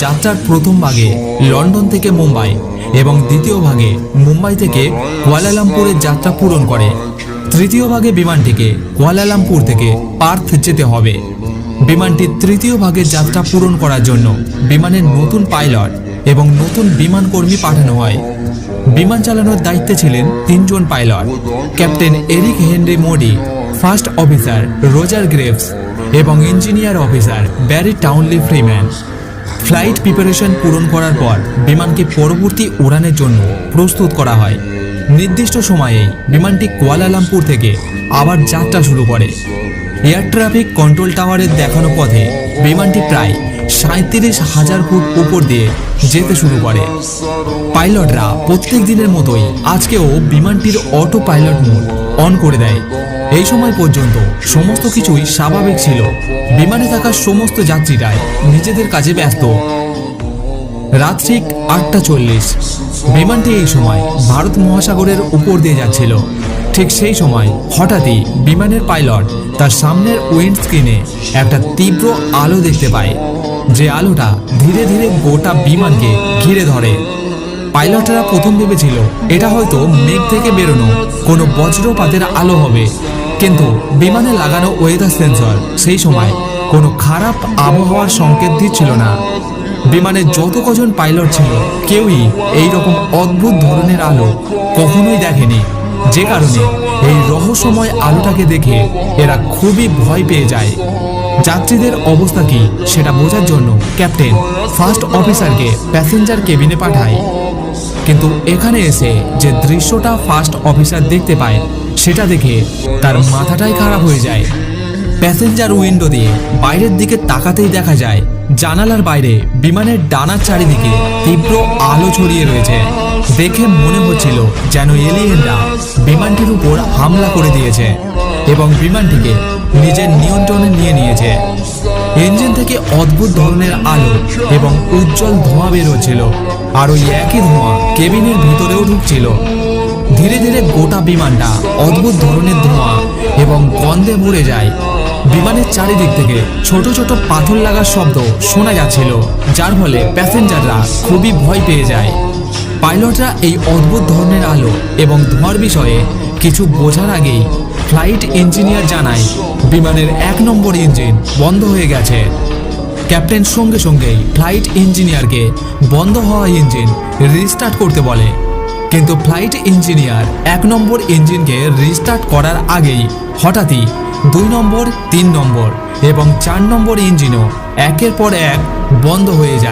যাত্রার প্রথম ভাগে লন্ডন থেকে মুম্বাই এবং দ্বিতীয় ভাগে মুম্বাই থেকে কুয়ালালামপুরের যাত্রা পূরণ করে। তৃতীয় ভাগে বিমানটিকে কুয়ালালামপুর থেকে পার্থ যেতে হবে। বিমানটির তৃতীয় ভাগের যাত্রা পূরণ করার জন্য বিমানের নতুন পাইলট এবং নতুন বিমান কর্মী পাঠানো হয়। বিমান চালানোর দায়িত্বে ছিলেন তিনজন pilot, captain Eric Henry Moody, first officer Roger Graves এবং engineer officer Barry Townley Freeman. Flight preparation পূরণ করার পর বিমানকে পরবর্তী উড়ানের জন্য প্রস্তুত করা হয়। নির্দিষ্ট সময়ে বিমানটি কুয়ালালামপুর থেকে আবার যাত্রা শুরু করে। এয়ার ট্রাফিক কন্ট্রোল টাওয়ারের দেখানো পথে বিমানটি প্রায় 37,000 ফুট উপর দিয়ে যেতে শুরু করে। পাইলটরা প্রত্যেক দিনের মতোই আজকেও বিমানটির অটো পাইলট মোড অন করে দেয়। এই সময় পর্যন্ত সমস্ত কিছুই স্বাভাবিক ছিল। বিমানে থাকা সমস্ত যাত্রীরাই নিজেদের কাজে ব্যস্ত। রাত ঠিক 8:40। বিমানটি এই সময় ভারত মহাসাগরের উপর দিয়ে যাচ্ছিল। ঠিক সেই সময় হঠাৎই বিমানের পাইলট তার সামনের উইন্ড স্ক্রিনে একটা তীব্র আলো দেখতে পায়, যে আলোটা ধীরে ধীরে গোটা বিমানকে ঘিরে ধরে। পাইলটরা প্রথম ভেবেছিল এটা হয়তো মেঘ থেকে বেরোনো কোনো বজ্রপাতের আলো হবে, কিন্তু বিমানে লাগানো ওয়েদার সেন্সর সেই সময় কোনো খারাপ আবহাওয়ার সংকেত দিচ্ছিল না। বিমানে যত কজন পাইলট ছিল কেউই এইরকম অদ্ভুত ধরনের আলো কখনোই দেখেনি, যে কারণে এই রহস্যময় আলোটাকে দেখে এরা খুবই ভয় পেয়ে যায়। যাত্রীদের অবস্থা কি সেটা বোঝার জন্য ক্যাপ্টেন ফার্স্ট অফিসারকে প্যাসেঞ্জার কেবিনে পাঠায়, কিন্তু এখানে এসে যে দৃশ্যটা ফার্স্ট অফিসার দেখতে পায় সেটা দেখে তার মাথাটাই খারাপ হয়ে যায়। প্যাসেঞ্জার উইন্ডো দিয়ে বাইরের দিকে তাকাতেই দেখা যায় জানালার বাইরে বিমানের ডানার চারিদিকে তীব্র আলো ছড়িয়ে রয়েছে। দেখে মনে হচ্ছিল যেন এলিয়েনরা বিমানটির উপর হামলা করে দিয়েছে এবং বিমানটিকে নিজের নিয়ন্ত্রণে নিয়ে নিয়েছে। ইঞ্জিন থেকে অদ্ভুত ধরনের আলো এবং উজ্জ্বল ধোঁয়া বের হচ্ছিল, আর ওই একই ধোঁয়া কেবিনের ভিতরেও ঢুকছিল। ধীরে ধীরে গোটা বিমানটা অদ্ভুত ধরনের ধোঁয়া এবং গন্ধে ভরে যায়। বিমানের চারিদিক থেকে ছোট ছোট পাথর লাগার শব্দ শোনা যাচ্ছিল, যার ফলে প্যাসেঞ্জাররা খুবই ভয় পেয়ে যায়। পাইলটরা এই অদ্ভুত ধরনের আলো এবং ধোঁয়ার বিষয়ে কিছু বোঝার আগেই ফ্লাইট ইঞ্জিনিয়ার জানায় বিমানের 1 নম্বর ইঞ্জিন বন্ধ হয়ে গেছে। ক্যাপ্টেন সঙ্গে সঙ্গেই ফ্লাইট ইঞ্জিনিয়ারকে বন্ধ হওয়া ইঞ্জিন রিস্টার্ট করতে বলে, কিন্তু ফ্লাইট ইঞ্জিনিয়ার 1 নম্বর ইঞ্জিনকে রিস্টার্ট করার আগেই হঠাৎই 2 নম্বর, 3 নম্বর এবং 4 নম্বর ইঞ্জিনও একের পর এক বন্ধ হয়ে যায়।